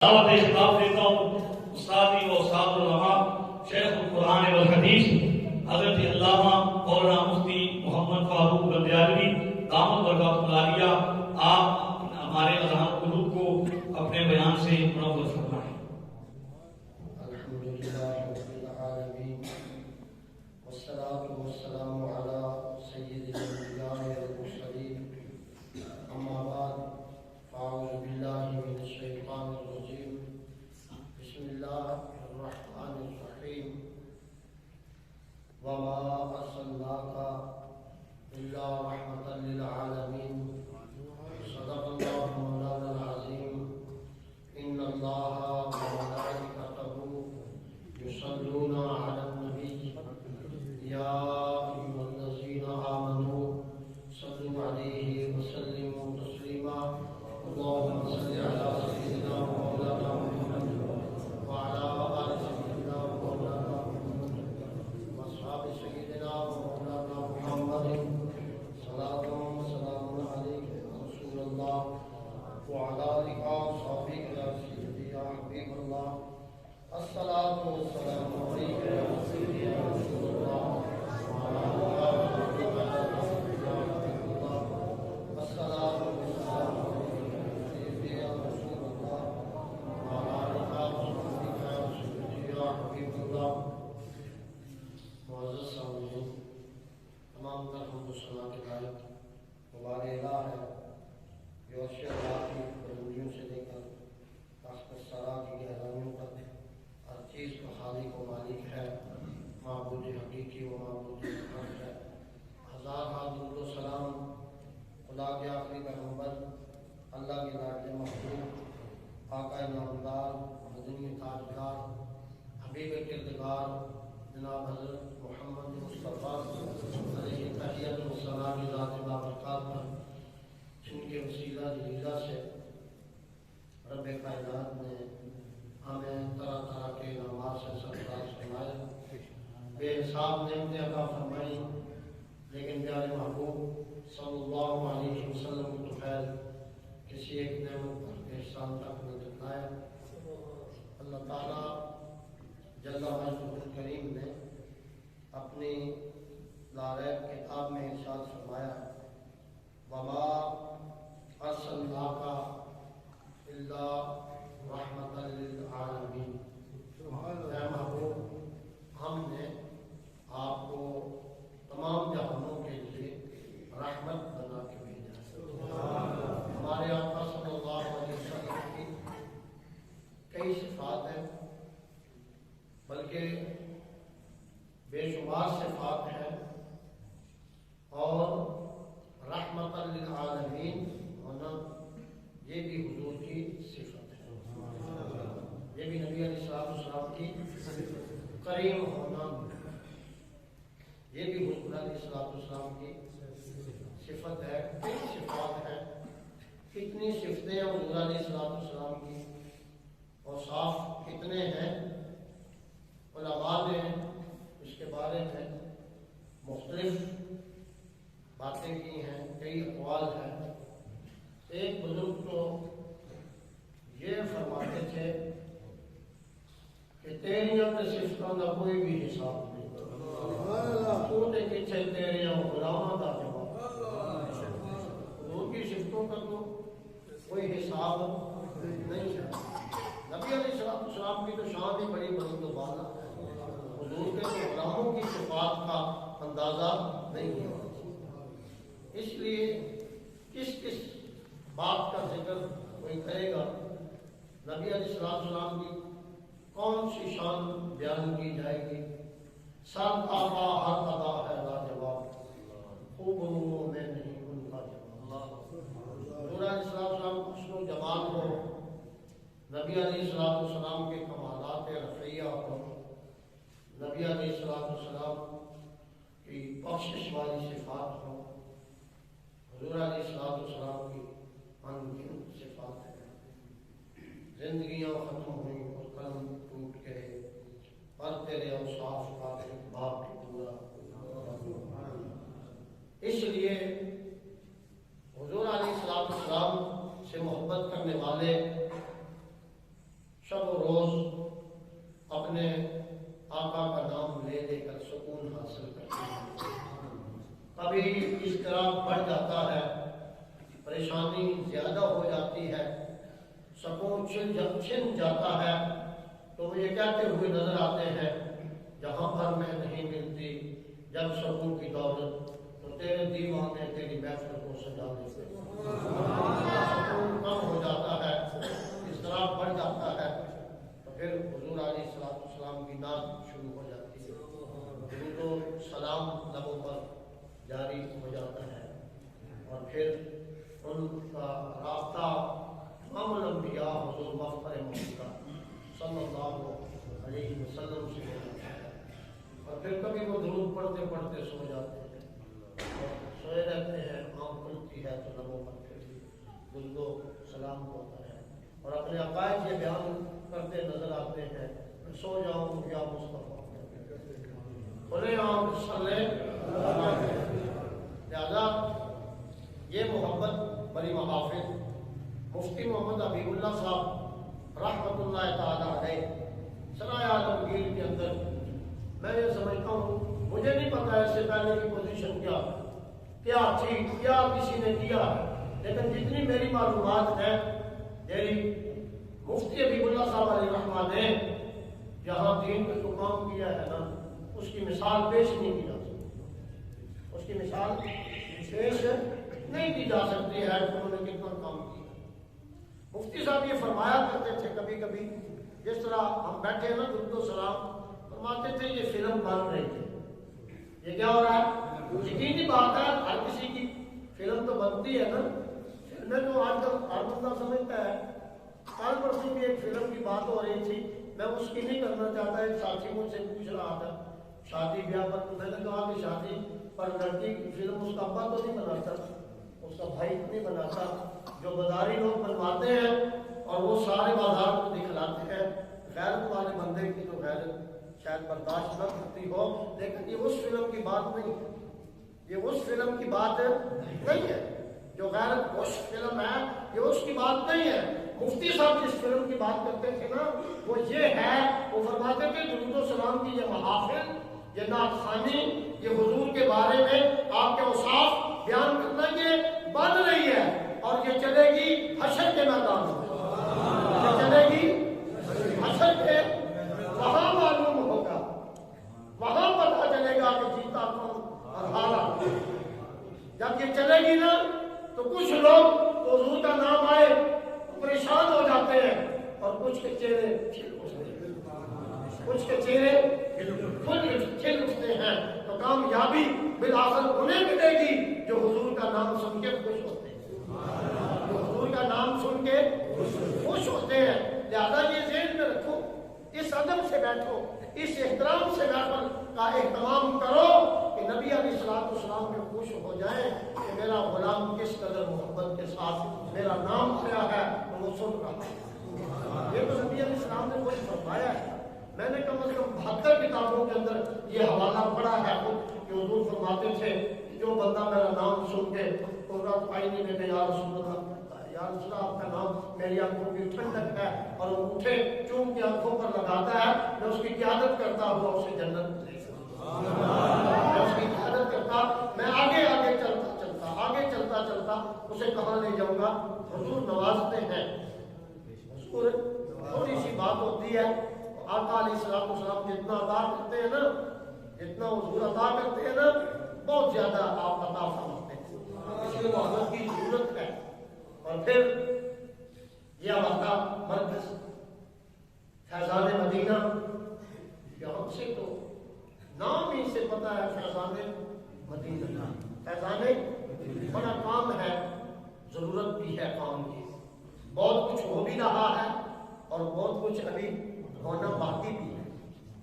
دعوت خطاب دیتا ہوں استادی و استاد العلماء شیخ القرآن والحدیث حضرت علامہ مولانا مفتی محمد فاروق بندیالوی دامت برکاتہ العالیہ، آپ ہمارے اذہان قلوب کو اپنے بیان سے منور فرمائیں۔ الحمدللہ رب العالمین والصلاة والسلام علی سید الانبیاء والمرسلین، اما بعد فاعوذ باللہ من الشیطان الرجیم، بسم اللہ الرحمن الرحیم، وما ارسلناک الا رحمۃ للعالمین، صدق اللہ مولانا العظیم، ان اللہ وملائکتہ یصلون علی النبی یا ایھا الذین آمنوا صلوا علیہ وسلموا تسلیما، اللهم صل علی سیدنا مولانا محمد وعلی آل سیدنا مولانا محمد واصحاب سیدنا مولانا محمد، صلاۃ و سلام علیک یا رسول اللہ وعلی آلک وصحبک یا سیدی یا حبیب اللہ، الصلاۃ والسلام علیک یا سیدی یا رسول اللہ وعلی آلک یا سیدی یا حبیب اللہ، الصلاۃ والسلام علیک یا سیدی یا رسول اللہ وعلی آلک وصحبک یا سیدی یا حبیب اللہ۔ معزز سامعین، تمام تر حمد و ثنا کے لائق وہ بار الہ ہے جو عرش اللہ کی بلندیوں سے لے کر تخت الثری کی گہرائیوں تک ہر چیز کا خالق و مالک ہے، معبود حقیقی و معبود حق ہے۔ ہزار درود و سلام خدا کے آخری پیغمبر، اللہ کے لاڈلے محبوب، آقا نامدار، مدنی تاجدار، حبیب کردگار جناب حضرت محمد مصطفیٰ علیہ تحیت و ثنا کی ذات بابرکات پر، جن کے وسیلہ جلیلہ سے رب کائنات نے ہمیں طرح طرح کے انعامات سے سرفراز فرمایا، بے حساب نعمتیں عطا فرمائی، لیکن پیارے محبوب صلی اللہ علیہ وسلم کی تو خیر کسی ایک نعمت پر احسان تک نہ جتلایا۔ اللہ تعالیٰ جل مجدہ الکریم نے اپنی لاریب کتاب میں ارشاد فرمایا، وما ارسلناک الا رحمۃ للعالمین، اے محبوب ہم نے آپ کو تمام جہانوں کے لیے رحمت بنا کے بھیجا۔ ہمارے آقا صلی اللہ علیہ وسلم کی کئی صفات ہیں، بلکہ بے شمار صفات ہیں، اور رحمت للعالمین ہونا یہ بھی حضور کی صفت ہے، یہ بھی نبی علیہ السلام کی کریم ہونا یہ بھی حضور علیہ السلام کی صفت ہے۔ کئی صفات ہیں، کتنی صفتیں ہیں حضور علیہ السلام کی، اوصاف کتنے ہیں، علماء نے اس کے بارے میں مختلف باتیں کی ہیں، کئی اقوال ہیں۔ ایک بزرگ تو یہ فرماتے تھے کہ تیریاں تے صفتاں دا کوئی بھی حساب نہیں، تو تے پیچھے تیریاں غلاماں دا جواب، حضور کی صفتوں کا تو کوئی حساب نہیں ہے۔ نبی علیہ السلام کی تو شان ہی بڑی بلند و بالا ہے، حضور کے تو غلاموں کی صفات کا اندازہ نہیں ہے۔ اس لیے کس بات کا ذکر کوئی کرے گا، نبی علیہ السلام کی کون سی شان بیان کی جائے گی؟ سب آقا ہر ادا ہے لاجواب، خوب روحوں میں نہیں ان کا جواب۔ حضور علیہ السلام حسن و جمال ہو، نبی علیہ السلام کے کمالات رفیہ ہو، نبی علیہ السلام کی بخشش والی صفات ہو، حضور علیہ السلام کی انگنت صفات ہیں۔ زندگیاں ختم ہوئیں اور قلم ٹوٹ گئے، پر تیرے اوصاف کا باپ پورا۔ اس لیے حضور علیہ السلام سے محبت کرنے والے اپنے آقا کا نام لے لے کر سکون حاصل کرتے ہیں۔ کبھی اس طرح بڑھ جاتا ہے، پریشانی زیادہ ہو جاتی ہے، سکون چھن جاتا ہے، تو یہ کہتے ہوئے نظر آتے ہیں جہاں پر میں نہیں ملتی جب سکون کی دولت، تو تیرے دیوانے تیری محفل کو سجا دیتے ہیں۔ سکون کم ہو جاتا ہے، اس طرح بڑھ جاتا ہے، تو پھر حضور علیہ السلام کی نعت شروع ہو جاتی ہے، درود و سلام لبوں پر جاری ہو جاتا ہے، اور پھر ان کا رابطہ تمام الانبیاء حضور مفخر مصطفیٰ صلی اللہ علیہ وسلم سے ہو جاتا ہے، اور پھر کبھی وہ درود پڑھتے پڑھتے سو جاتے ہیں، اور سوئے رہتے ہیں، آنکھ کھلتی ہے تو لبوں پر پھر درود و سلام ہوتا ہے، اور اپنے عقائد یہ بیان کرتے نظر آتے ہیں، سو جاؤں یا مصطفیٰ بولے آنکھ صلی اللہ علیہ وسلم۔ لہذا یہ محبت بڑی محافظ مفتی محمد حبیب اللہ صاحب رحمۃ اللہ تعالیٰ علیہ سرائے عالمگیر کے اندر، میں یہ سمجھتا ہوں، مجھے نہیں پتا اس سے پہلے کی پوزیشن کیا تھی، کیا کسی نے کیا ہے، لیکن جتنی میری معلومات ہے، میری مفتی حبیب اللہ صاحب علیہ رحمہ نے جہاں دین کا جو کام کیا ہے نا، اس کی مثال پیش نہیں کی جا سکتی، اس کی مثال پیش نہیں کی جا سکتی ہے کہ انہوں نے کتنا کام کیا۔ مفتی صاحب یہ فرمایا کرتے تھے کبھی کبھی، جس طرح ہم بیٹھے ہیں نا درود و سلام، فرماتے تھے یہ فلم بن رہی ہے، یہ کیا ہو رہا ہے، یقینی بات ہے، ہر کسی کی فلم تو بنتی ہے نا، فلمیں تو آج کل ہر بندہ سمجھتا ہے۔ کل پرسوں کی ایک فلم کی بات ہو رہی تھی، میں اس کی نہیں کرنا چاہتا، ایک ساتھی مجھ سے پوچھ رہا تھا شادی بیاہ پر، میں نے کہا کہ شادی پر لڑکی کی فلم اس کا ابا تو نہیں بناتا، اس کا بھائی نہیں بناتا، جو بازاری لوگ بنواتے ہیں اور وہ سارے بازار کو دکھلاتے ہیں، غیرت والے بندے کی تو غیرت شاید برداشت نہ کرتی ہو، لیکن یہ اس فلم کی بات نہیں ہے، یہ اس فلم کی بات نہیں ہے، جو غیرت اس فلم ہے یہ اس کی بات نہیں ہے۔ مفتی صاحب جس فلم کی بات کرتے تھے نا، وہ یہ ہے، وہ فرماتے تھے درود و سلام کی یہ محافل، یہ نعت خوانی، یہ حضور کے بارے میں آپ کے اوصاف بیان کرنا، یہ بن رہی ہے، اور یہ چلے گی حشر کے میدان میں، یہ چلے گی حشر کے، وہاں معلوم ہوگا، وہاں پتہ چلے گا کہ جیتا کون اور ہارا۔ جب یہ چلے گی نا تو کچھ لوگ حضور کا نام آئے پریشان ہو جاتے ہیں، اور کچھ کے چہرے کھل اٹھتے ہیں، کچھ کے چہرے کھل اٹھتے ہیں، تو کامیابی بالآخر انہیں ملے گی جو حضور کا نام سن کے خوش ہوتے ہیں، جو حضور کا نام سن کے خوش ہوتے ہیں۔ لہذا یہ ذہن میں رکھو، اس ادب سے بیٹھو، اس احترام سے محفل کا اہتمام کرو کہ نبی علیہ السلام میں خوش ہو جائیں کہ میرا غلام کس قدر محبت کے ساتھ میرا نام آیا ہے اور وہ سن رہا ہے۔ یہ تو نبی علیہ السلام نے کچھ فرمایا ہے، میں نے کم از کم 72 کتابوں کے اندر یہ حوالہ پڑھا ہے کہ حضور فرماتے تھے جو بندہ میرا نام سن کے قرۃ عینی میں یا رسول اللہ، یا رسول اللہ آپ کا نام میری آنکھوں کی ٹھنڈک ہے، اور وہ اٹھے چوم کے آنکھوں پر لگاتا ہے، میں اس کی قیادت کرتا ہوا اسے جنت میں لے جاؤں، میں اس کی قیادت کرتا، میں آگے چلتا چلتا اسے کہاں لے جاؤں گا۔ حضور نوازتے ہیں، حضور تھوڑی سی بات ہوتی ہے، آقا علیہ السلام جتنا عطا کرتے ہیں نا، جتنا حضور عطا کرتے ہیں نا، بہت زیادہ آپ عطا فرماتے ہیں، اس لیے محبت کی ضرورت ہے۔ اور پھر یہ علاقہ مرکز فیضان مدینہ، یہاں سے تو نام ہی سے پتہ ہے فیضان مدینہ، فیضان بڑا کام ہے، ضرورت بھی ہے کام کی، بہت کچھ ہو بھی رہا ہے اور بہت کچھ ابھی ہونا باقی بھی ہے،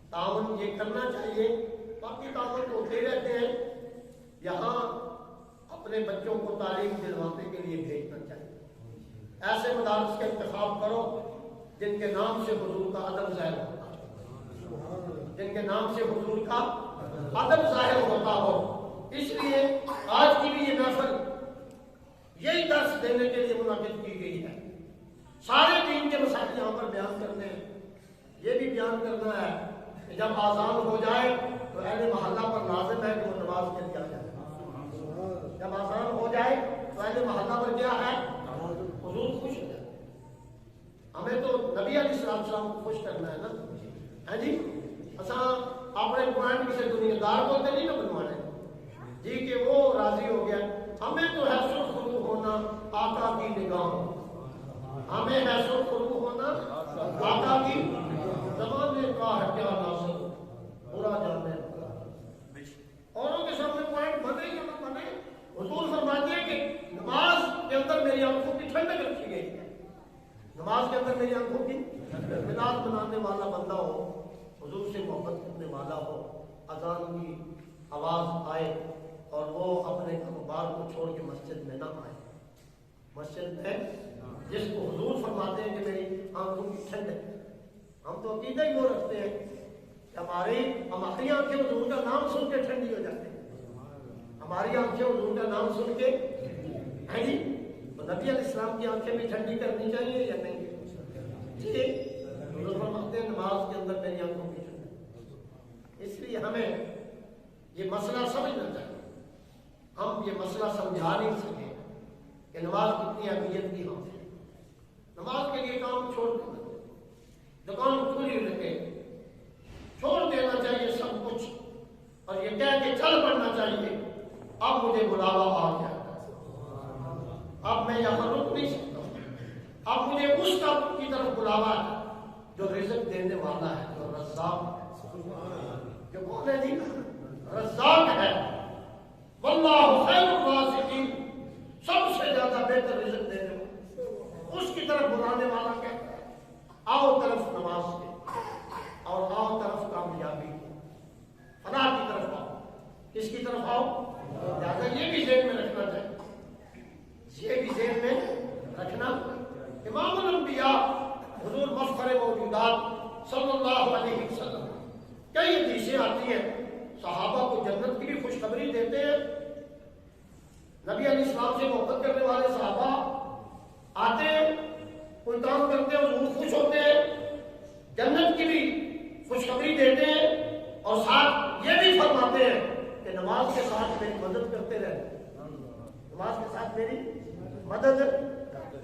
تعاون یہ کرنا چاہیے، باقی تعاون ہوتے رہتے ہیں، یہاں اپنے بچوں کو تعلیم دلوانے کے لیے بھیجنا چاہیے، ایسے مدارس کا انتخاب کرو جن کے نام سے حضور کا ادب ظاہر ہوتا ہو، جن کے نام سے حضور کا ادب ظاہر ہوتا ہو۔ اس لیے آج کی بھی یہ محفل یہی درس دینے کے لیے منعقد کی گئی ہے، سارے دین کے مسائل یہاں پر بیان کرنے ہیں، یہ بھی بیان کرنا ہے کہ جب آزان ہو جائے تو اہل محلہ پر لازم ہے کہ وہ نماز کے لیے آ جائے. جب آزان ہو جائے تو اہل محلہ پر کیا ہے؟ حضور خوش ہو جائے. ہمیں تو نبی علیہ السلام کو خوش کرنا ہے نا. ہاں جی اصا اپنے پوائنٹ کسی دنیا دار کو نہیں نا بنوانے جی کہ وہ راضی ہو گیا. ہمیں تو ہے سرخرو ہونا آقا کی نگاہ. ہمیں ہے سرخرو ہونا آقا کی. زمانے کا ہے کیا ناصر برا جانے والا. اوروں کے سامنے پوائنٹ بنے یا نہ بنے حضور فرماتے ہیں کہ نماز کے اندر میری آنکھوں کی ٹھنڈک رکھی گئی. نماز کے اندر میری آنکھوں کی ملاد بنانے والا بندہ ہو, حضور سے محبت کرنے والا ہو, اذان کی آواز آئے اور وہ اپنے کاروبار کو چھوڑ کے مسجد میں نہ آئے. مسجد میں جس کو حضور فرماتے ہیں کہ میری آنکھوں کی ٹھنڈک. ہم تو عقیدہ ہی وہ رکھتے ہیں کہ ہماری آنکھیں حضور کا نام سن کے ٹھنڈی ہو جاتی ہیں. ہماری آنکھیں حضور کا نام سن کے ہیں جی. تو نبی علیہ السلام کی آنکھیں بھی ٹھنڈی کرنی چاہیے یا نہیں جی. حضور فرماتے ہیں نماز کے اندر میری آنکھوں کی ٹھنڈک. اس لیے ہمیں یہ مسئلہ سمجھنا چاہیے. ہم یہ مسئلہ سمجھا نہیں سکے کہ نماز کتنی اہمیت کی ہم ہے. نماز کے لیے کام چھوڑ دینا, دکان کھلی رکھے, چھوڑ دینا چاہیے سب کچھ اور یہ کہہ کے چل پڑنا چاہیے اب مجھے بلاوا آ گیا, اب میں یہاں رک نہیں سکتا. اب مجھے اس کا کی طرف بلاوا ہے جو رزق دینے والا ہے, جو رزاق ہے. جو کون ہے جی؟ رزاق ہے. واللہ خیر الرازقین, سب سے زیادہ بہتر رزق دینے والا. اس کی طرف بلانے والا کہتا ہے آؤ طرف نماز کے اور آؤ طرف کامیابی کی, فلاح کی طرف آؤ. کس کی طرف آؤ؟ لہٰذا یہ بھی ذہن میں رکھنا چاہیے, یہ بھی ذہن میں رکھنا. امام الانبیاء حضور مفخر موجودات صلی اللہ علیہ وسلم کئی حدیثیں آتی ہیں, صحابہ کو جنت کی بھی خوشخبری دیتے ہیں. نبی علیہ السلام سے محبت کرنے والے صحابہ آتے ہیں, کوئی کام کرتے ہیں, حضور خوش ہوتے ہیں, جنت کی بھی خوشخبری دیتے ہیں اور ساتھ یہ بھی فرماتے ہیں کہ نماز کے ساتھ میری مدد کرتے رہے. نماز کے ساتھ میری مدد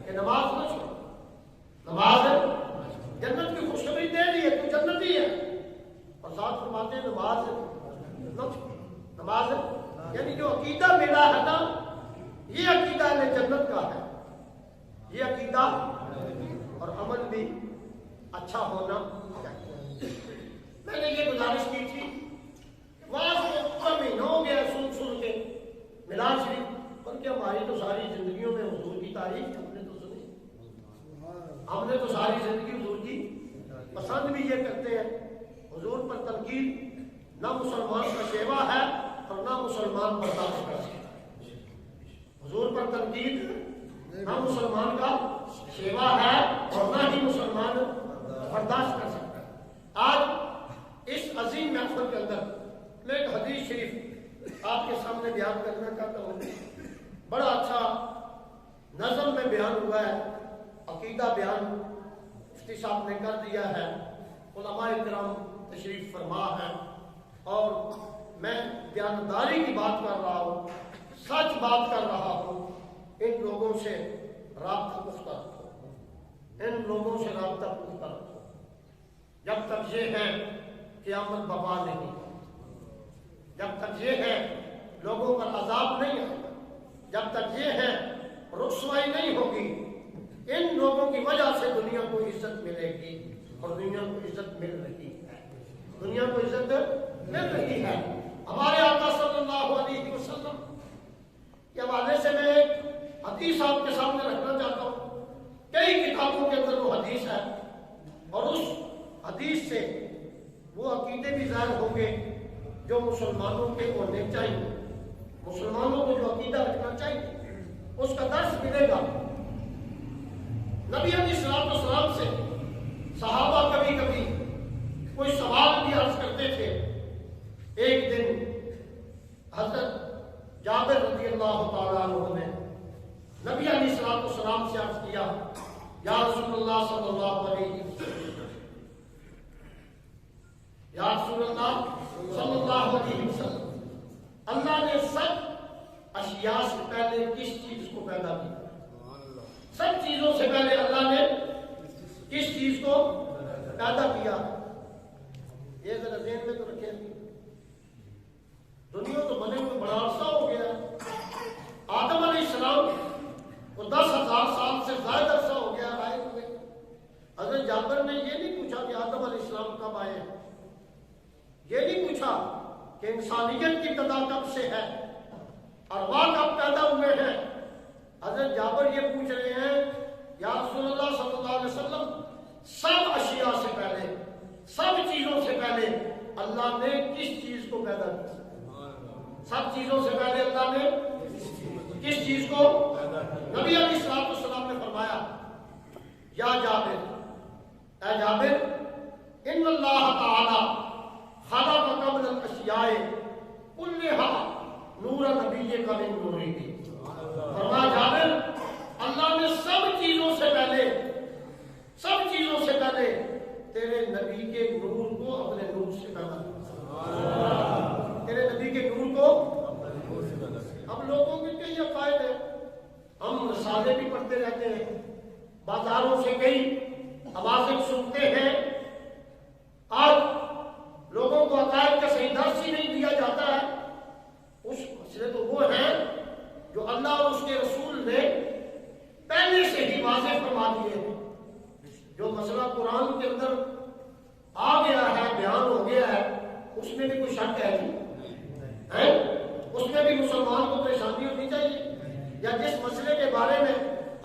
کہ نماز نہ چھوڑ. نماز جنت کی خوشخبری دے دی ہے, تو جنتی ہے. اور ساتھ فرماتے ہیں نماز نہ چھوڑ. نماز یعنی جو عقیدہ ملا ہے نا, یہ عقیدہ اہل جنت کا ہے. یہ عقیدہ اور عمل بھی اچھا ہونا چاہیے. میں نے یہ گزارش کی تھی واضح کو پورا مہینہ ہو گیا سن کے میلاد شریف, بلکہ ہماری تو ساری زندگیوں میں حضور کی تعریف ہم نے تو سنی. ہم نے تو ساری زندگی حضور کی پسند بھی یہ کرتے ہیں. حضور پر تنقید نہ مسلمان کا شیوا ہے اور نہ مسلمان برداشت کر سکتا ہے. حضور پر تنقید نہ مسلمان کا شیوا ہے اور نہ ہی مسلمان برداشت کر سکتا ہے. آج اس عظیم محفل کے اندر میں ایک حدیث شریف آپ کے سامنے بیان کرنا چاہتا ہوں. بڑا اچھا نظم میں بیان ہوا ہے, عقیدہ بیان مفتی صاحب نے کر دیا ہے, علماء کرام تشریف فرما ہے اور میں بیانداری کی بات کر رہا ہوں, سچ بات کر رہا ہوں. ان لوگوں سے رابطہ پختہ رکھو, ان لوگوں سے رابطہ پختہ رکھو. جب تک یہ ہے قیامت بپا نہیں, جب تک یہ ہے لوگوں پر عذاب نہیں آئے, جب تک یہ ہے رسوائی نہیں ہوگی. ان لوگوں کی وجہ سے دنیا کو عزت ملے گی اور دنیا کو عزت مل رہی ہے. دنیا کو عزت مل رہی ہے. ہمارے آقا صلی اللہ علیہ وسلم کے حوالے سے میں ایک حدیث آپ کے سامنے رکھنا چاہتا ہوں. کئی کتابوں کے اندر وہ حدیث ہے اور اس حدیث سے وہ عقیدے بھی ظاہر ہوں گے جو مسلمانوں کے ہونے چاہیے. مسلمانوں کو جو عقیدہ رکھنا چاہیے اس کا درس ملے گا. نبی علیہ السلام سے صحابہ کبھی کبھی کوئی سوال بھی عرض کرتے تھے. ایک دن حضرت جابر رضی اللہ تعالیٰ عنہ نے نبی علیہ السلام سے عرض کیا, یا رسول اللہ صلی اللہ علیہ وسلم چیزوں سے پہلے اللہ نے کس چیز کو پیدا کیا؟ یہ ذرا ذہن میں تو رکھیں. دنیا تو بنے ہوئے بڑا عرصہ ہو گیا. آدم علیہ السلام کو 10,000 سال سے زائد عرصہ ہو گیا آئے ہوئے. حضرت جابر نے یہ نہیں پوچھا کہ آدم علیہ السلام کب آئے ہیں، یہ نہیں پوچھا کہ انسانیت کی ابتدا کب سے ہے، ارواح کب پیدا ہوئے ہیں. حضرت جابر یہ پوچھ رہے ہیں یا رسول اللہ صلی اللہ علیہ وسلم سب اشیاء سے پہلے، سب چیزوں سے پہلے اللہ نے کس چیز کو پیدا کیا؟ سب چیزوں سے پہلے اللہ نے کس چیز کو؟ نبی علیہ الصلوۃ والسلام نے فرمایا یا جابر، اے جابر، ان اللہ تعالی خلق قبل الاشیاء كلها نور نبی کا من نورہ. فرمایا جابر، اللہ نے سب چیزوں سے پہلے، سب چیزوں سے پہلے تیرے نبی کے نور کو اپنے نور سے پیدا کیا. تیرے نبی کے نور کو ہم لوگوں کے کئی عقائد ہیں، ہم رسالے بھی پڑھتے رہتے ہیں، بازاروں سے کئی آوازیں سنتے ہیں. آج لوگوں کو عقائد کا صحیح درس ہی نہیں دیا جاتا ہے. اس مسئلے تو وہ ہیں جو اللہ اور اس کے رسول نے پہلے سے ہی واضح فرما دیے ہیں. جو مسئلہ قرآن کے اندر آ گیا ہے، بیان ہو گیا ہے، اس میں بھی کوئی شک ہے نہیں، اس میں بھی مسلمان کو پریشانی ہونی چاہیے. یا جس مسئلے کے بارے میں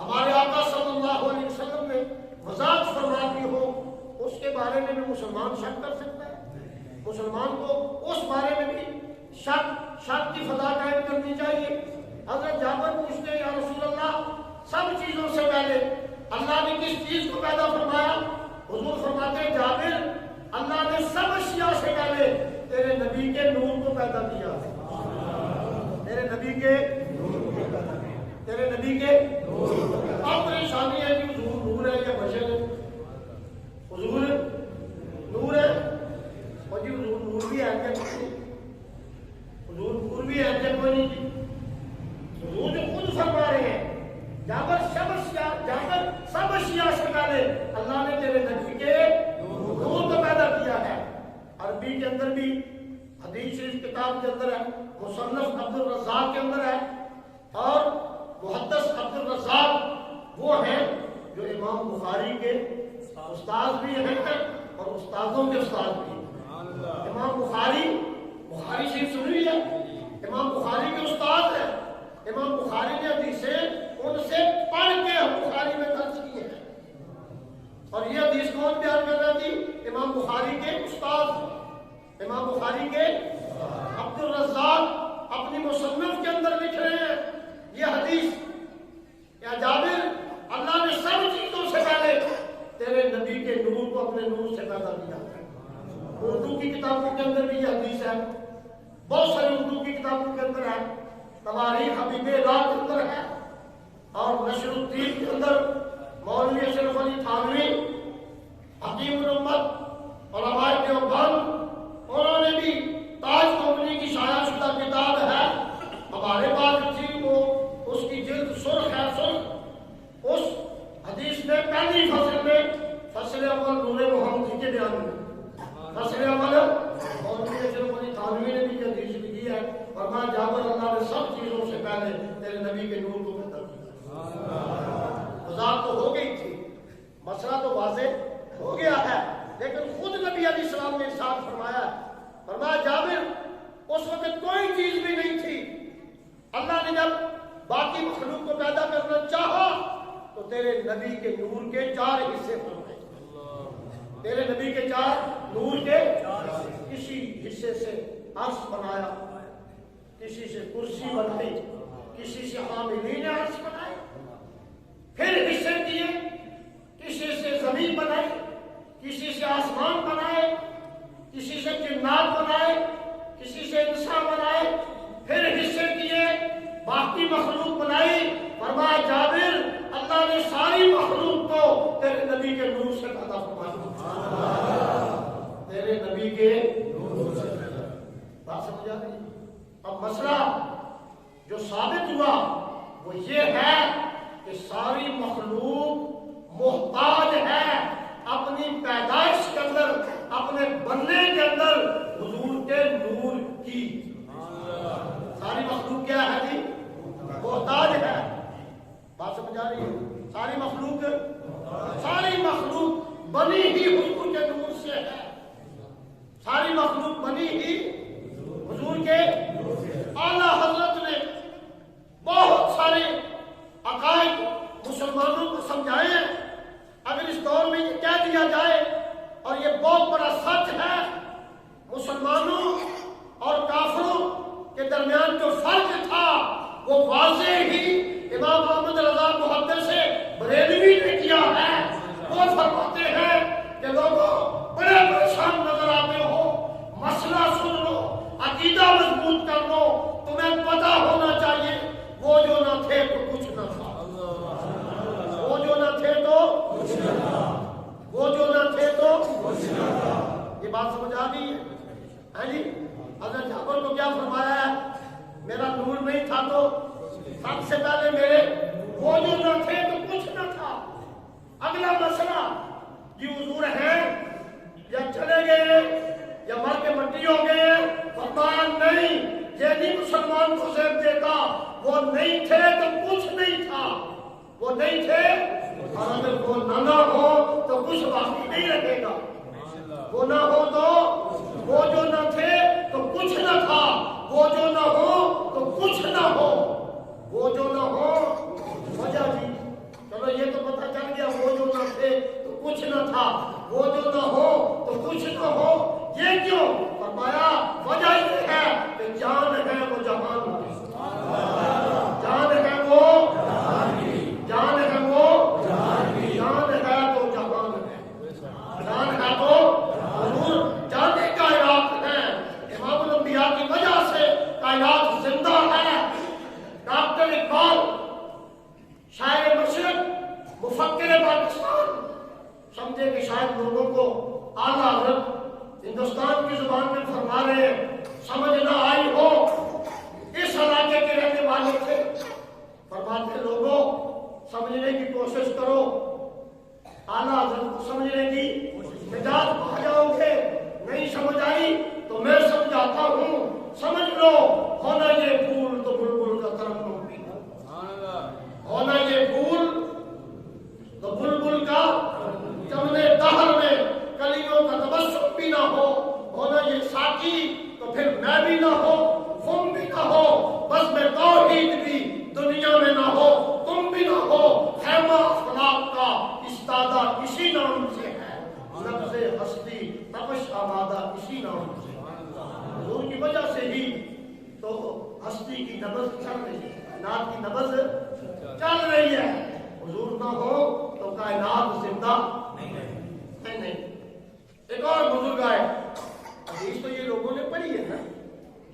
ہمارے آقا صلی اللہ علیہ وسلم نے وضاحت فرما دی ہو، اس کے بارے میں بھی مسلمان شک کر سکتا ہے. مسلمان کو اس بارے میں بھی شک کی فضا قائم کرنی چاہیے. حضرت جابر پوچھتے ہیں یا رسول اللہ سب چیزوں سے پہلے اللہ نے کس چیز کو پیدا فرمایا؟ حضور فرماتے ہیں جابر، اللہ نے سب اشیاء سے پہلے تیرے نبی کے نور کو پیدا کیا. تیرے نبی کے تیرے نبی کے اب پریشانی ہے کہ حضور نور ہے یا بشر ہے؟ حضور نور ہے، اور جی حضور نور بھی ہے کیا؟ حضور نور بھی ہے کیا؟ کوئی نہیں جی. حضور جو خود فرما رہے ہیں جابر سب اشیاء سے پہلے اللہ نے تیرے نبی کے نور کو پیدا کیا ہے. عربی کے اندر بھی حدیث شریف کتاب کے اندر ہے، مصنف عبد الرزاق کے اندر ہے، اور محدث عبد الرزاق وہ ہیں جو امام بخاری کے استاد بھی ہیں اور استادوں کے استاد بھی ہیں. امام بخاری شریف سنی ہے، امام بخاری کے استاد ہیں. امام بخاری نے حدیثیں ان سے پڑھ کے بخاری میں درج کی ہیں. اور یہ حدیث کون بیان کر رہا تھی؟ امام بخاری کے استاد، امام بخاری کے عبد الرزاق اپنی مصنف کے اندر لکھ رہے ہیں یہ حدیث. یا جابر، اللہ نے سب چیزوں سے پہلے تیرے نبی کے نور کو اپنے نور سے پیدا کیا. اردو کی کتابوں کے اندر بھی یہ حدیث ہے، بہت ساری اردو کی کتابوں کے اندر ہے، تواریخ حبیب اللہ کے اندر ہے، اور نشر الدین کے اندر مولوی اشرف علی تھانوی، حکیم الامت، علماء دیوبند، انہوں نے بھی تاج کمپنی کی شائع شدہ کتاب ہے ہمارے پاس تھی، وہ اس کی جلد سرخ ہے. سرخ اس حدیث میں پہلی فصل میں فصل اول نور محمد کے بیان میں فصل اول مولوی اشرف علی تھانوی نے بھی حدیث لکھی ہے. اور ماں جابر، اللہ نے سب چیزوں سے پہلے تیرے نبی کے نور کو پیدا کیا. وضاحت تو ہو گئی تھی، مسئلہ تو واضح ہو گیا ہے، لیکن خود نبی علیہ السلام نے ارشاد فرمایا جابر اس وقت کوئی چیز بھی نہیں تھی. اللہ نے جب باقی مخلوق کو پیدا کرنا چاہا تو تیرے نبی کے نور کے 4 حصے فرمائے. تیرے نبی کے 4 نور کے کسی حصے سے عرش بنایا، کسی سے کرسی بنائی، کسی سے حاملین عرش بنائے، پھر حصے کیے، کسی سے زمین بنائی، کسی سے آسمان بنائے، کسی سے جنات بنائے، کسی سے انسان بنائے، پھر حصے کیے، باقی مخلوق بنائی. فرمایا جابر، اللہ نے ساری مخلوق کو تیرے نبی کے نور سے پیدا فرمایا. تیرے نبی کے نور سے پیدا. بات سمجھ آ رہی؟ اب مسئلہ جو ثابت ہوا وہ یہ ہے کہ ساری مخلوق محتاج ہے اپنی پیدائش کے اندر، اپنے بننے کے اندر حضور کے نور کی۔ ساری مخلوق کیا ہے جی؟ محتاج ہے۔ بات سمجھ آ رہی ہے؟ ساری مخلوق بنی ہی حضور کے نور سے ہے۔ ساری مخلوق بنی ہی حضور کے۔ اعلیٰ حضرت نے بہت سارے عقائد مسلمانوں کو سمجھائے ہیں۔ اگر اس دور میں یہ کہہ دیا جائے، اور یہ بہت بڑا سچ ہے، مسلمانوں اور کافروں کے درمیان جو فرق تھا وہ واضح ہی امام احمد رضا محدث بریلوی نے کیا ہے۔ وہ فرماتے ہیں کہ لوگوں بڑے پریشان نظر آتے ہو، مسئلہ سن لو، عقیدہ مضبوط کر لو، تمہیں پتہ ہونا چاہیے وہ جو نہ تھے تو کچھ نہ تھا، وہ جو نہ تھے تو کچھ نہ تھا، وہ جو نہ تھے تو کچھ نہ تھا۔ یہ بات سمجھ آ گئی ہے؟ ہاں جی، حضرت جعفر کو کیا فرمایا ہے؟ میرا نور نہیں تھا تو سب سے پہلے میرے وہ جو نہ تھے تو کچھ نہ تھا۔ اگلا مسئلہ یہ حضور ہیں یا چلے گئے یا مر کے مٹی ہو گئے؟ فرمایا نہیں، یہ نہیں مسلمان کو زیب دیتا، وہ نہیں تھے تو کچھ نہیں تھا، وہ نہیں تھے، اور اگر وہ نہ ہو تو کچھ باقی نہیں رہے گا۔ وہ نہ ہو تو وہ جو نہ تھے تو کچھ نہ تھا، وہ جو نہ ہو تو کچھ نہ ہو، وہ جو نہ ہو وجہ جی۔ چلو یہ تو پتہ چل گیا، وہ جو نہ تھے تو کچھ نہ تھا، وہ جو نہ ہو تو کچھ نہ ہو۔ یہ کیوں؟ فرمایا وجہ یہ ہے کہ جان ہے وہ جہان کی، جان ہے وہ جان ہے وہ جان ہے تو جہان ہے، جان ہے تو حضور جانے کائنات ہے۔ امام الانبیاء کی وجہ سے کائنات زندہ ہے۔ ڈاکٹر اقبال شاعر مشرق، مفکر پاکستان، سمجھے کہ شاید لوگوں کو اعلیٰ حضرت ہندوستان کی زبان میں فرما رہے ہیں، سمجھ نہ آئی ہو، اس علاقے کے رہنے والے تھے۔ فرماتے لوگوں سمجھنے کی کوشش کرو، اعلیٰ حضرت کو سمجھنے کی نجات پا جاؤ گے۔ نہیں سمجھ آئی تو میں سمجھاتا ہوں، سمجھ لو، ہونا یہ پھول تو بلبل کا ترنم بھی، ہونا یہ پھول تو بلبل کا چمنے دہر میں کلیوں کا تبسم بھی نہ ہو، ہونا یہ ساقی تو پھر میں بھی نہ ہو، تم بھی نہ ہو، بس میں توحید بھی دنیا میں نہ ہو، تم بھی نہ ہو، خیمہ اخلاق کا استادہ اسی نام سے ہے، نبض ہستی تپش آبادہ اسی نام سے۔ حضور کی وجہ سے ہی تو ہستی کی نبض چل رہی ہے، کائنات کی نبض چل رہی ہے۔ حضور نہ ہو تو کائنات زندہ نہیں۔ ایک اور بزرگ آئے، حدیث تو یہ لوگوں نے پڑھی ہے نا،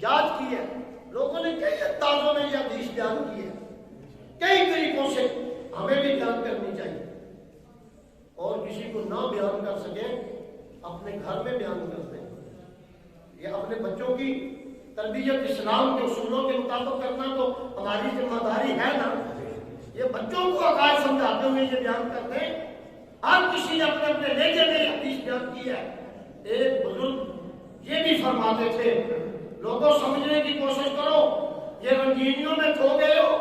یاد کی ہے، لوگوں نے کئی اندازوں میں یہ حدیث بیان کی ہے، کئی طریقوں سے، ہمیں بھی بیان کرنی چاہیے، اور کسی کو نہ بیان کر سکیں اپنے گھر میں بیان کر دیں۔ یہ اپنے بچوں کی تربیت اسلام کے اصولوں کے مطابق کرنا تو ہماری ذمہ داری ہے نا۔ یہ بچوں کو عقائد سمجھاتے ہوئے یہ بیان کر دیں۔ ہر کسی نے اپنے اپنے لہجے میں حدیث بیان کی ہے۔ ایک بزرگ یہ بھی فرماتے تھے، لوگوں سمجھنے کی کوشش کرو، یہ رنگینیوں میں کھو گئے ہو،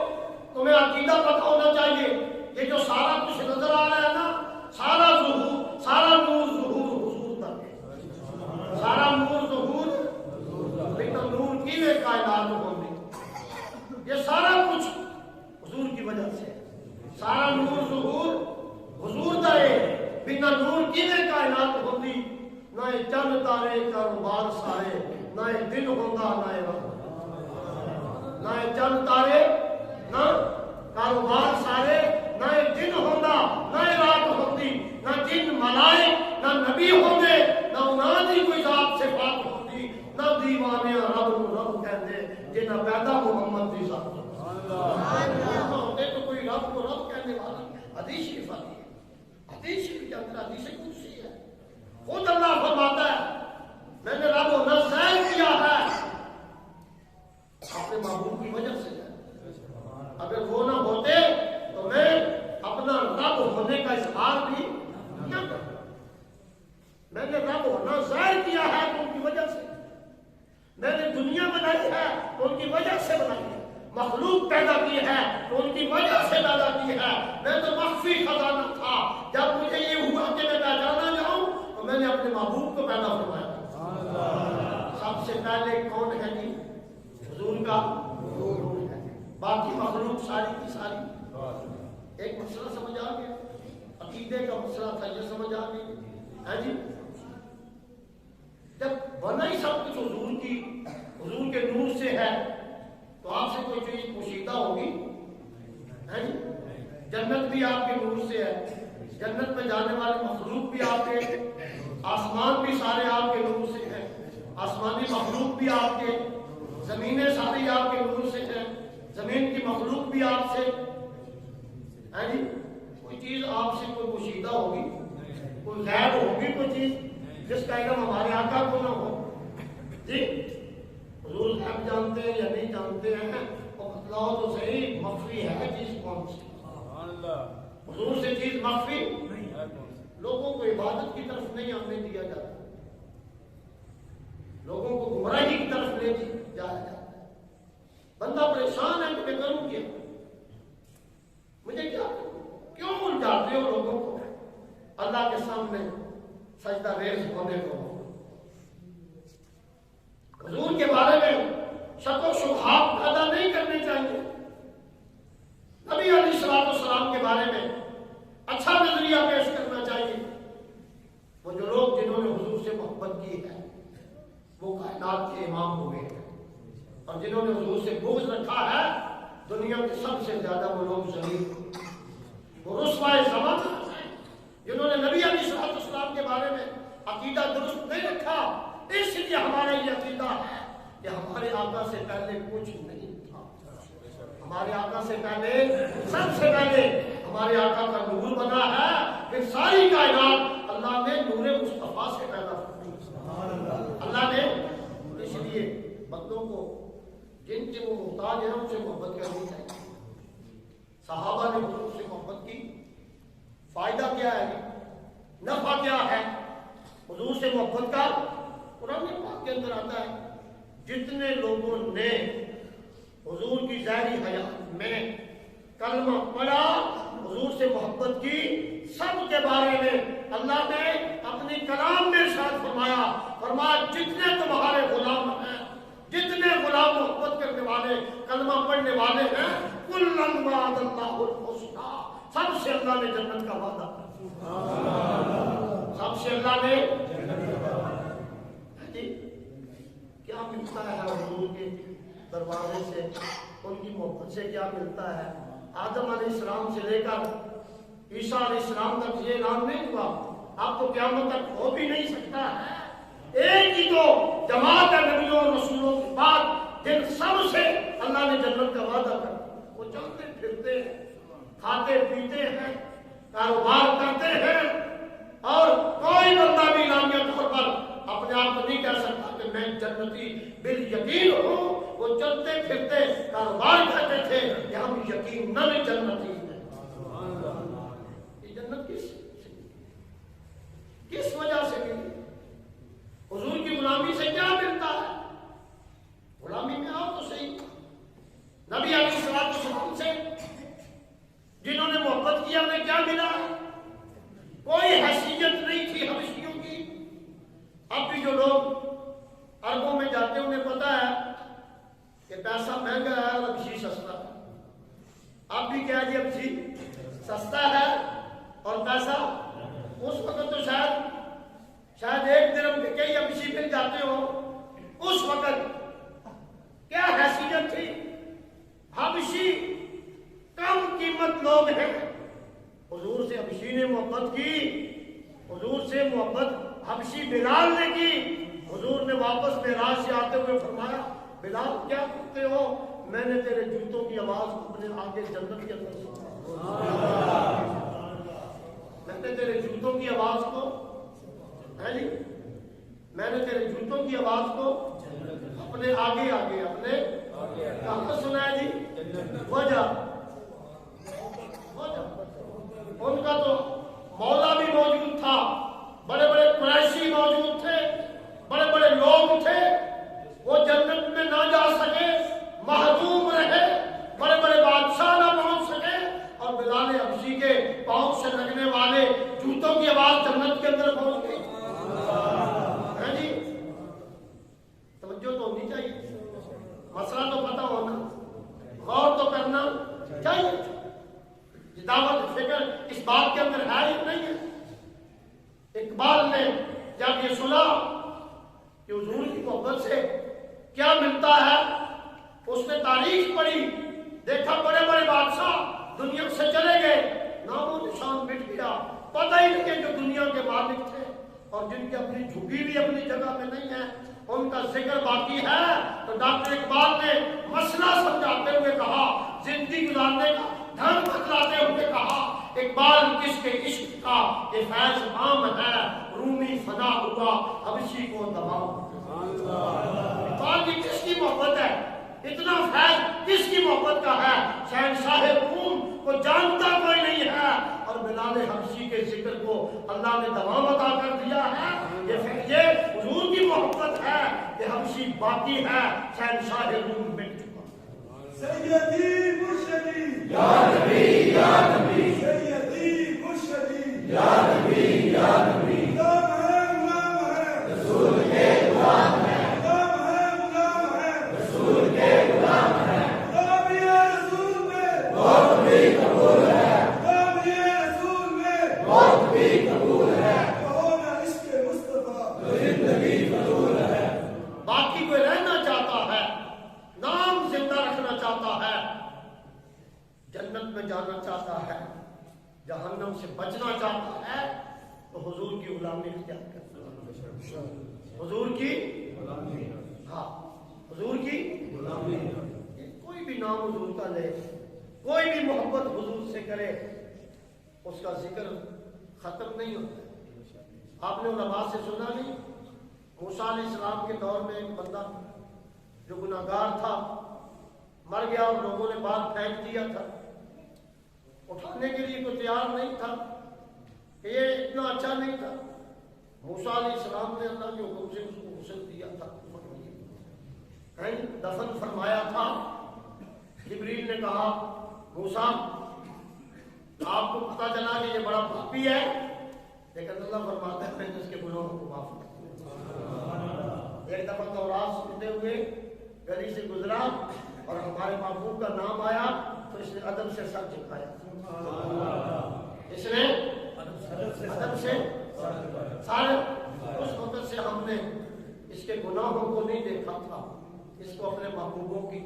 تمہیں عقیدہ پتہ ہونا چاہیے، یہ جو سارا کچھ نظر آ رہا ہے نا، سارا ظہور، سارا نور ظہور حضور تک ہے، سارا نور ظہور، لیکن نور کی میں کائنات ہوگی، یہ سارا کچھ حضور کی وجہ سے، سارا نور ظہور حضور دائے، بنا نور کی میں کائنات ہوگی، نہ چند تارے کاروبار سارے، نہ دن ہوگا نہ رات، نہ چند تارے نہ کاروبار سارے، نہ دن ہوگا نہ رات ہوگی، نہ جن ملائک نہ نبی ہوں گے، نہ انہاں دی کوئی ذات صفات ہوگی، نہ دیوانے رب رب کہتے جنہ پیدا محمد دی ذات ہوتے تو کوئی رب کو رب کہنے والا۔ حدیث شریف آتی ہے، حدیث شریف کے اندر حدیث قدسی ہے، خود اللہ فرماتا ہے میں نے رب ہونا ظاہر کیا ہے اپنے محبوب کی وجہ سے ہے، اگر وہ نہ ہوتے تو میں اپنا رب ہونے کا اظہار دنیا بنائی ہے تو ان کی وجہ سے بنائی ہے، مخلوق پیدا کی ہے تو ان کی وجہ سے پیدا کی ہے۔ میں تو مخفی خزانہ تھا، جب مجھے یہ ہوا کہ میں پہچانا جاؤں تو میں نے اپنے محبوب کو پیدا فرمایا۔ سب سے پہلے کون ہے جی؟ حضور کا نور ہے، باقی مخلوق ساری کی ساری۔ ایک مسئلہ سمجھ آ گیا، عقیدے کا مسئلہ تھا، یہ سمجھ آ گئی ہے جی۔ جب بنا ہی سب کچھ حضور کی، حضور کے نور سے ہے تو آپ سے کوئی چیز پوشیدہ ہوگی ہے جی؟ جنت بھی آپ کے نور سے ہے، جنت میں جانے والے مخلوق بھی آپ کے، آسمان بھی سارے آپ کے نور سے ہیں، آسمانی مخلوق بھی آپ کے، زمینیں ساری آپ کے نور سے ہیں، زمین کی مخلوق بھی آپ سے ہے جی۔ کوئی چیز آپ سے کوئی پوشیدہ ہوگی، کوئی غائب ہوگی، کوئی چیز جس کا علم ہمارے آقا کو نہ ہو جی؟ حضور غیب جانتے ہیں یا نہیں جانتے ہیں اور بتلاؤ تو صحیح، مخفی ہے چیز کون سی؟ حضور سے چیز مخفی، لوگوں کو عبادت کی طرف نہیں آنے دیا جاتا، لوگوں کو گمراہی کی طرف لے جایا جاتا ہے۔ بندہ پریشان ہے کہ میں کروں کیا، مجھے کیا کروں؟ کیوں الجھاتے ہو لوگوں کو اللہ کے سامنے سجدہ ریز ہونے کو؟ حضور کے بارے میں شک و شبہات پیدا نہیں کرنے چاہیے۔ نبی علیہ السلام کے بارے میں اچھا نظریہ پیش کرنا چاہیے۔ وہ جو لوگ جنہوں نے حضور سے محبت کی ہے وہ کائنات کے امام ہوئے ہیں، اور جنہوں نے حضور سے بغض رکھا ہے دنیا کے سب سے زیادہ وہ لوگ ذلیل، وہ رسوائے زمانہ ہیں۔ جنہوں نے نبی علیہ السلام کے بارے میں عقیدہ درست نہیں رکھا، اس لیے ہمارا یہ عقیدہ ہے کہ ہمارے آقا سے پہلے کچھ نہیں تھا، ہمارے آقا سے پہلے، سب سے پہلے ہمارے آقا کا نور بنا ہے، پھر ساری کائنات اللہ نے نور مصطفیٰ سے پیدا کی۔ اللہ نے اس لیے بندوں کو جن کے وہ محتاج ہیں ان سے محبت کرنی چاہیے۔ صحابہ نے حضور سے محبت کی، فائدہ کیا ہے، نفع کیا ہے حضور سے محبت کا؟ قرآن پاک کے اندر آتا ہے جتنے لوگوں نے حضور کی ظاہری حیات میں کلمہ پڑھا، حضور سے محبت کی، سب کے بارے میں اللہ نے اپنی کلام میں ارشاد فرمایا جتنے تمہارے غلام ہیں، جتنے غلام محبت کرنے والے، کلمہ پڑھنے والے ہیں، کلًا وعد اللہ الحسنی، سب سے اللہ نے جنت کا وعدہ کیا، سب سے اللہ نے کیا ملتا ہے حضور کے دروازے سے، ان کی محبت سے کیا ملتا ہے؟ آدم علیہ السلام سے لے کر عیسیٰ علیہ السلام تک یہ اعلان نہیں ہوا، آپ کو قیامت تک ہو بھی نہیں سکتا ہے۔ ایک ہی تو جماعت ہے نبیوں اور رسولوں کے بعد جن سب سے اللہ نے جنت کا وعدہ کر، وہ چلتے پھرتے ہیں، کھاتے پیتے ہیں، کاروبار کرتے ہیں، اور کوئی بندہ بھی اعلانیہ طور پر اپنے آپ کو نہیں کہہ سکتا کہ میں جنتی بالیقین ہوں۔ وہ چلتے پھرتے کاروبار کرتے تھے کہ ہم یقیناً جنتی ہیں۔ یہ جنت کس وجہ سے ملی؟ حضور کی غلامی سے کیا ملتا ہے؟ غلامی میں آؤ تو صحیح، نبی علیہ السلام سے جنہوں نے محبت کیا انہیں کیا ملا؟ کوئی حیثیت نہیں تھی حبشیوں کی۔ اب بھی جو لوگ عربوں میں جاتے ہیں انہیں پتا ہے کہ پیسہ مہنگا ہے اور حبشی سستا ہے۔ اب بھی کیا جی، حبشی سستا ہے اور پیسہ، اس وقت تو شاید 1 درہم کے کئی حبشی مل جاتے ہو۔ اس وقت کیا حیثیت تھی؟ حبشی کم قیمت لوگ ہیں، حضور سے حبشی نے محبت کی، حضور سے محبت حبشی بلال نے کی۔ حضور نے واپس معراج سے آتے ہوئے فرمایا بلال کیا کرتے ہو؟ میں نے تیرے جوتوں کی آواز اپنے آگے جنت کے اندر سنا، میں نے تیرے جوتوں کی آواز کو، ہے جی، میں نے تیرے جوتوں کی آواز کو اپنے آگے اپنے کہاں سنا ہے جی؟ وجہ ان کا تو مولا بھی موجود تھا، بڑے بڑے قریشی موجود تھے، بڑے بڑے لوگ تھے، وہ جنت میں جب یہ سنا کہ حضور کی محبت سے کیا ملتا ہے، اس نے تاریخ پڑھی، دیکھا بڑے بڑے بادشاہ دنیا سے چلے گئے، نام و نشان مٹ گیا، پتہ ہی نہیں کہ جو دنیا کے مالک تھے اور جن کی اپنی جھکی بھی اپنی جگہ میں نہیں ہے ان کا ذکر باقی ہے۔ تو ڈاکٹر اقبال نے مسئلہ سمجھاتے ہوئے کہا، زندگی گزارنے کا ڈھنگ بتلاتے ہوئے کہا، اقبال کس کے عشق کا یہ فیض عام ہے، رومی فنا ہوا حبشی کو تمام۔ اقبال کی کس کی محبت ہے، اتنا فیض کس کی محبت کا ہے، شہنشاہ روم کو جانتا کوئی نہیں ہے، اور بلال حبشی کے ذکر کو اللہ نے دوام عطا کر دیا ہے۔ یہ حضور کی محبت ہے کہ حبشی باقی ہے، شہنشاہ روم مٹ چکا۔ سیدی مرشدی یا نبی یا نبی سیدی مرشدی یا نبی یا نبی غلام ہے غلام ہے رسول کے غلام ہیں غلام ہے غلام ہے رسول کے غلام ہیں غلامی رسول میں موت بھی قبول ہے غلامی رسول میں موت بھی قبول ہے کہو نہ عشق مصطفیٰ تو زندگی فضول ہے۔ باقی کوئی رہنا چاہتا ہے، نام زندہ رکھنا چاہتا ہے، جنت میں جانا چاہتا ہے، جہنم سے بچنا چاہتا ہے، تو حضور کی غلامی اختیار کرنا، حضور کی ہاں حضور کی غلامی۔ کوئی بھی نام حضور کا لے، کوئی بھی محبت حضور سے کرے، اس کا ذکر ختم نہیں ہوتا۔ آپ نے علماء سے سنا نہیں، موسیٰ علیہ السلام کے دور میں ایک بندہ جو گناہگار تھا مر گیا اور لوگوں نے باہر پھینک دیا تھا، اٹھانے کے لیے کوئی تیار نہیں تھا کہ یہ اتنا اچھا نہیں تھا۔ موسیٰ علیہ السلام نے اللہ کے حکم سے اس کو غسل دیا تھا، دفن فرمایا تھا۔ جبریل نے کہا، موسیٰ آپ کو پتہ چلا کہ یہ بڑا پاپی ہے، لیکن اللہ فرماتا ہے میں نے اس کے گناہوں کو معاف کر دیا۔ ایک دفعہ توراۃ سنتے ہوئے گلی سے گزرا اور ہمارے محبوب کا نام آیا تو اس نے ادب سے سر جھکایا، اس نے ادب سے سارے اس وقت سے ہم نے اس کے گناہوں کو نہیں دیکھا تھا، اس کو اپنے محبوبوں کی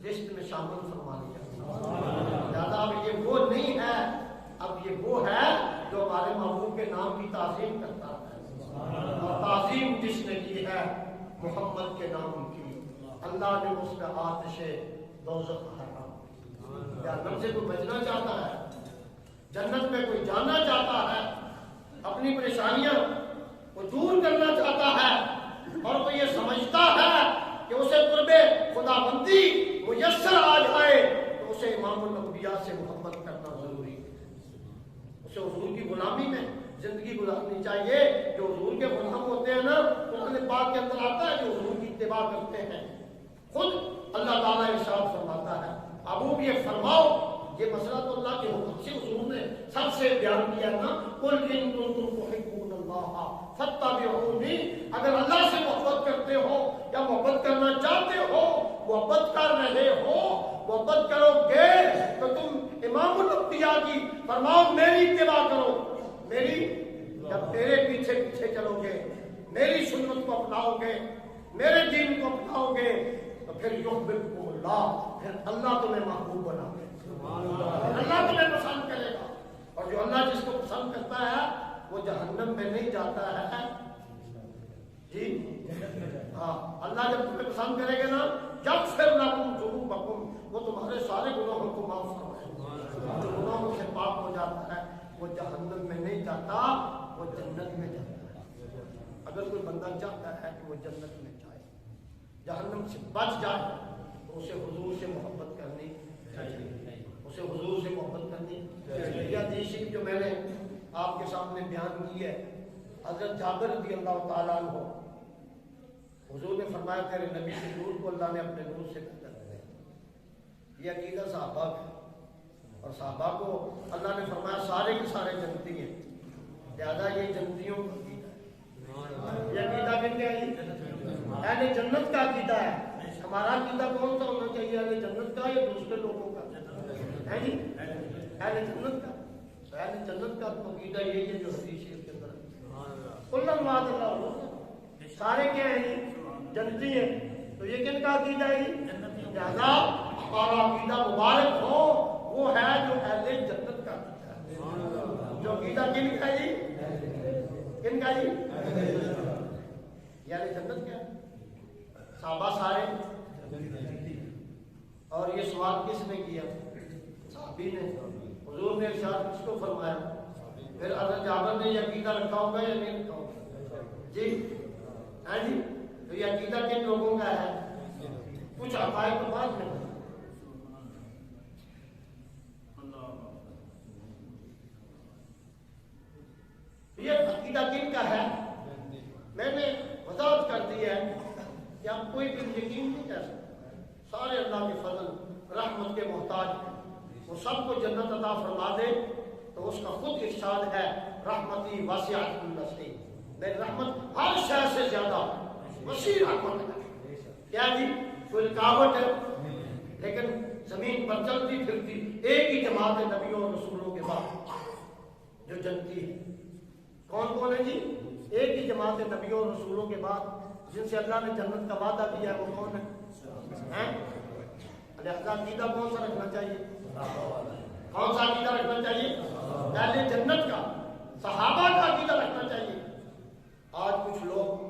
لسٹ میں شامل فرما لیا۔ لہٰذا اب یہ وہ نہیں ہے، اب یہ وہ ہے جو ہمارے محبوب کے نام کی تعظیم کرتا ہے، اور تعظیم جس نے کی ہے محمد کے نام کی، اللہ نے اس کا آتش دوزخ حرام۔ جہنم سے کوئی بچنا چاہتا ہے، جنت میں کوئی جانا چاہتا ہے، اپنی پریشانیاں کو دور کرنا چاہتا ہے، اور وہ یہ سمجھتا ہے کہ اسے قرب خدا بندی میسر آ جائے تو اسے امام الانبیاء سے محبت کرنا ضروری ہے، اسے حضور کی غلامی میں زندگی گزارنی چاہیے۔ جو حضور کے غلام ہوتے ہیں نا، قرآن پاک کے اندر آتا ہے جو حضور کی اتباع کرتے ہیں، خود اللہ تعالیٰ ارشاد فرماتا ہے، ابو یہ فرماؤ، یہ مسئلہ تو اللہ کے حکم سے حضور نے سب سے بیان کیا نا، قل ان کنتم تحبون اللہ فاتبعونی، اگر اللہ سے محبت کرتے ہو یا محبت کرنا چاہتے ہو، محبت کر رہے ہو، محبت کرو گے تو تم امام الانبیاء کی فرماؤ میری اتباع کرو، میری جب میرے پیچھے پیچھے چلو گے، میری سنت کو اپناؤ گے، میرے دین کو اپناؤ گے، تو پھر یحببکم اللہ، پھر اللہ تمہیں محبوب بنا دے، اللہ تمہیں پسند کرے گا، اور جو اللہ جس کو پسند کرتا ہے وہ جہنم میں نہیں جاتا ہے جی ہاں۔ اللہ جب تمہیں پسند کرے گا نا، جب پھر لکم ذنوبکم، وہ تمہارے سارے گناہوں کو معاف فرمائے گا، جو گناہوں سے پاک ہو جاتا ہے وہ جہنم میں نہیں جاتا، وہ جنت میں جاتا ہے۔ اگر کوئی بندہ چاہتا ہے کہ وہ جنت میں جائے، جہنم سے بچ جائے، تو اسے حضور سے محبت کرنی چاہیے، اسے حضور سے محبت کرنی چاہیے۔ یہ حدیث جو میں نے آپ کے سامنے بیان کی ہے، حضرت جابر رضی اللہ تعالیٰ عنہ، حضور نے فرمایا تیرے نبی کے نور کو اللہ نے اپنے نور سے بہتر کیا۔ یہ عقیدہ صحابہ کا، اور صحابہ کو اللہ نے فرمایا سارے کے سارے جنتی ہیں، لہذا یہ جنتیوں کا عقیدہ ہے۔ یہ عقیدہ کن کا ہے؟ اہل جنت کا عقیدہ ہے۔ ہمارا عقیدہ کون سا ہونا چاہیے؟ اہل جنت کا یا دوسرے لوگوں کا ہے جی؟ اہل جنت کا۔ اہل جنت کا عقیدہ یہی ہے جو حدیث شریف کے اندر ہے، کلن وعد اللہ سارے کیا ہیں؟ جنتی ہیں. تو یہ کن کا عقیدہ ہے؟ لہذا ہمارا عقیدہ مبارک ہو وہ ہے جو اہل جنت کا عقیدہ ہے. جو عقیدہ کن کا جی؟ کن کا جی؟ یعنی جنت کیا ہے؟ صحابہ سارے. اور یہ سوال کس نے کیا؟ صحابی نے. حضور نے ارشاد کس کو فرمایا؟ پھر حضرت جابر نے یہ عقیدہ رکھا ہوگا یا نہیں رکھا ہوگا؟ جی ہاں جی. تو یہ عقیدہ کن لوگوں کا ہے؟ کچھ عقائد تو بات میں. یہ عقیدہ کن کا ہے؟ میں نے وضاحت کر دی ہے کہ ہم کوئی بھی یقین نہیں کر سکتے. سارے اللہ کے فضل رحمت کے محتاج ہیں. وہ سب کو جنت عطا فرما دے تو اس کا خود ارشاد ہے رحمتی واسعۃ کل شیء. میری رحمت ہر شے سے زیادہ وسیع رحمت ہے. کیا جی؟ کوئی رکاوٹ ہے؟ لیکن زمین پر چلتی پھرتی ایک ہی جماعت نبیوں اور رسولوں کے بعد جو جنتی ہے. کون کون ہے جی؟ ایک ہی جماعت نبیوں اور رسولوں کے بعد جن سے اللہ نے جنت کا وعدہ کیا ہے. وہ کون ہے؟ لہذا عقیدہ کون سا رکھنا چاہیے؟ کون سا عقیدہ رکھنا چاہیے؟ اہل جنت کا، صحابہ کا عقیدہ رکھنا چاہیے. آج کچھ لوگ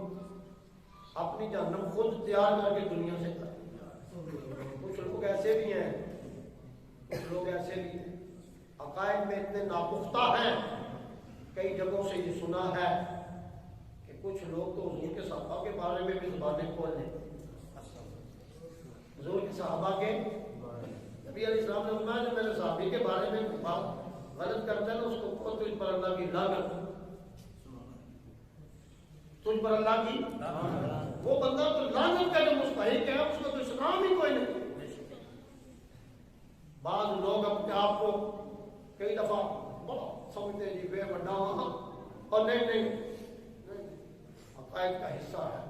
اپنی جہنم خود تیار کر کے دنیا سے کرتے ہیں. کچھ لوگ ایسے بھی ہیں، کچھ لوگ ایسے بھی ہیں عقائد میں اتنے ناپختہ ہیں. کئی جگہوں سے یہ سنا ہے کہ کچھ لوگ تو حضور کے صحابہ کے بارے میں بھی زبانیں کھول لیں. حضور کے صحابہ کے نبی علیہ السلام نے فرمایا جو میرے صحابی کے بارے میں بات غلط کرتا ہے نا اس کو خود تجھ پر اللہ کی لعنت. تجھ پر اللہ کی وہ بندہ تو لعنت کا جو مستحق ہے اس کو تو اسلام ہی کوئی نہیں. بعض لوگ اپنے آپ کو کئی دفعہ بڑا سمجھتے ہیں جی بے بڑا اور نہیں عقائد کا حصہ ہے.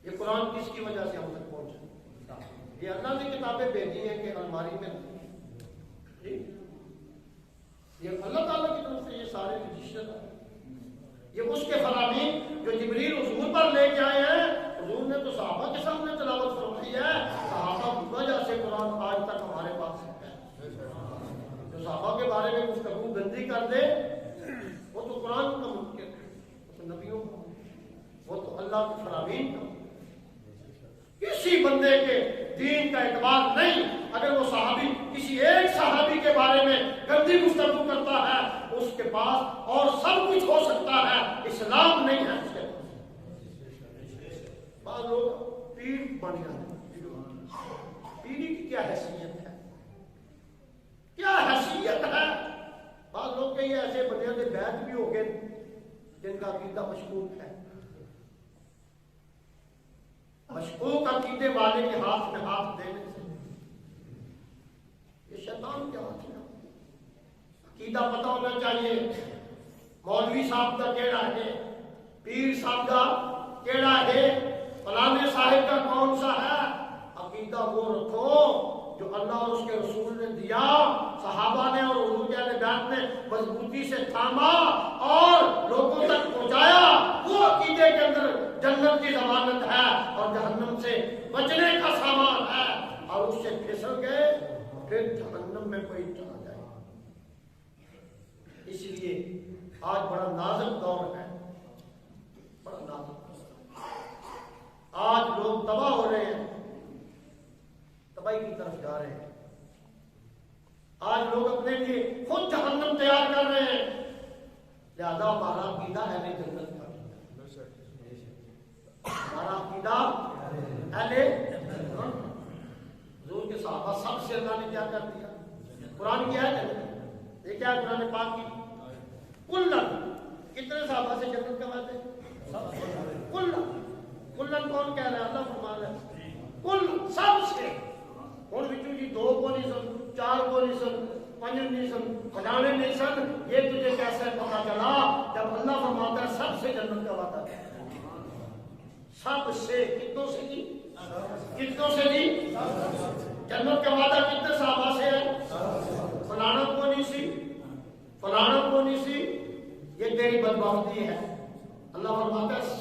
یہ قرآن کس کی وجہ سے ہم تک پہنچا؟ یہ اللہ نے کتابیں بھیجی ہیں کہ الماری میں جی یہ اللہ تعالیٰ کی طرف سے یہ سارے رجسٹر ہیں. یہ اس کے فرامین جو جبریل حضور پر لے کے آئے ہیں. حضور نے تو صحابہ کے سامنے تلاوت فرمائی ہے. صحابہ کی وجہ سے قرآن آج تک ہمارے پاس ہے. جو صحابہ کے بارے میں گفتگو گندی کر دے وہ تو قرآن کا منکر ہے، وہ تو نبیوں کا، وہ تو اللہ کے فرامین کا. کسی بندے کے دین کا اعتبار نہیں اگر وہ صحابی کسی ایک صحابی کے بارے میں گندی گفتگو کرتا ہے. اس کے پاس اور سب کچھ ہو سکتا ہے، اسلام نہیں ہے اس کے پاس. بعض لوگ پیر بن جاتے ہیں. پیری کی کیا حیثیت ہے؟ کیا حیثیت ہے؟ بعض لوگ کئی ایسے بندے سے بیعت بھی ہو گئے جن کا عقیدہ مشکوک ہے. مشکوک عقیدے والے کے ہاتھ میں ہاتھ دینے سے یہ شیطان کے ہاتھ میں. عقیدہ پتہ ہونا چاہیے مولوی صاحب کا کیڑا ہے، پیر صاحب کا کیڑا ہے، فلانے صاحب کا کون سا ہے. عقیدہ وہ رکھو جو اللہ اور اس کے رسول نے دیا، صحابہ نے اور حضور کے اہل بیت نے مضبوطی سے تھاما اور لوگوں تک پہنچایا. وہ عقیدے کے اندر جنت کی ضمانت ہے اور جہنم سے بچنے کا سامان ہے. اور اس سے پھسل گئے پھر جہنم میں کوئی چلا جائے. اس لیے آج بڑا نازک دور ہے، بڑا نازک. آج لوگ تباہ ہو رہے ہیں، تباہی کی طرف جا رہے ہیں. آج لوگ اپنے لیے خود جہنم تیار کر رہے ہیں. لہذا ہمارا عقیدہ ہے جنت کا. ہمارا عقیدہ اہل حضور کے صحابہ سب سے اللہ نے کیا کر دیا. قرآن کی آیت ہے، یہ کیا قرآن پاک کی کلن. کتنے صحابہ سے جنت کا وعدہ ہے؟ کلن. کلن کون کہہ رہا ہے؟ اللہ فرما رہا ہے کل سب سے. اور بچوں جی دو کو نہیں سن، چار کو نہیں سن، پنج نہیں سن، فلانے نہیں سن. یہ تجھے کیسے پتا چلا جب اللہ فرماتا ہے سب سے جنت کا وعدہ ہے. سب سے. کتنوں سے جی؟ کتنوں سے جی؟ جنت کا وعدہ کتنے صحابہ سے ہے؟ فلانا کو نہیں سی، فلانا کو نہیں سی. یہ تیری بدبختی ہے. اللہ فرماتا ہے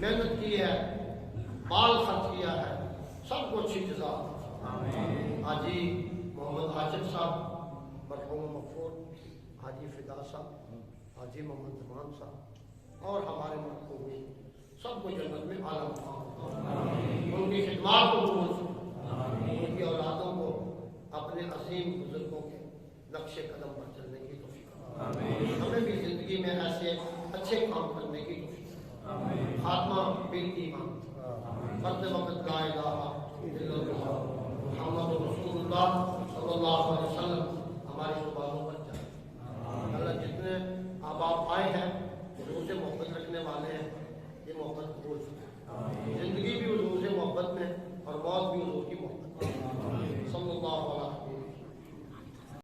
محنت کی ہے، مال خرچ کیا ہے، سب کو اچھی جزا حاجی محمد عاجل صاحب، مرحوم مغفور حاجی فدا صاحب، حاجی محمد زمان صاحب اور ہمارے مرحوم سب کو جنت میں اعلیٰ مقام، ان کی خدمات کو قبول فرما، ان کی اولادوں کو اپنے عظیم بزرگوں کے نقش قدم پر چلنے کی توفیق، ہمیں بھی زندگی میں ایسے اچھے کام کرنے کی توفیق، خاتمہ بالایمان، مرتے وقت لا الہ الا اللہ محمد رسول اللہ صلی اللہ علیہ وسلم ہماری زبانوں پر جائے۔ اللہ جتنے احباب آئے ہیں حضور سے محبت رکھنے والے ہیں، یہ محبت قبول فرمائے، زندگی بھی حضور سے محبت میں اور موت بھی حضور کی محبت میں، صلی اللہ علیہ وسلم۔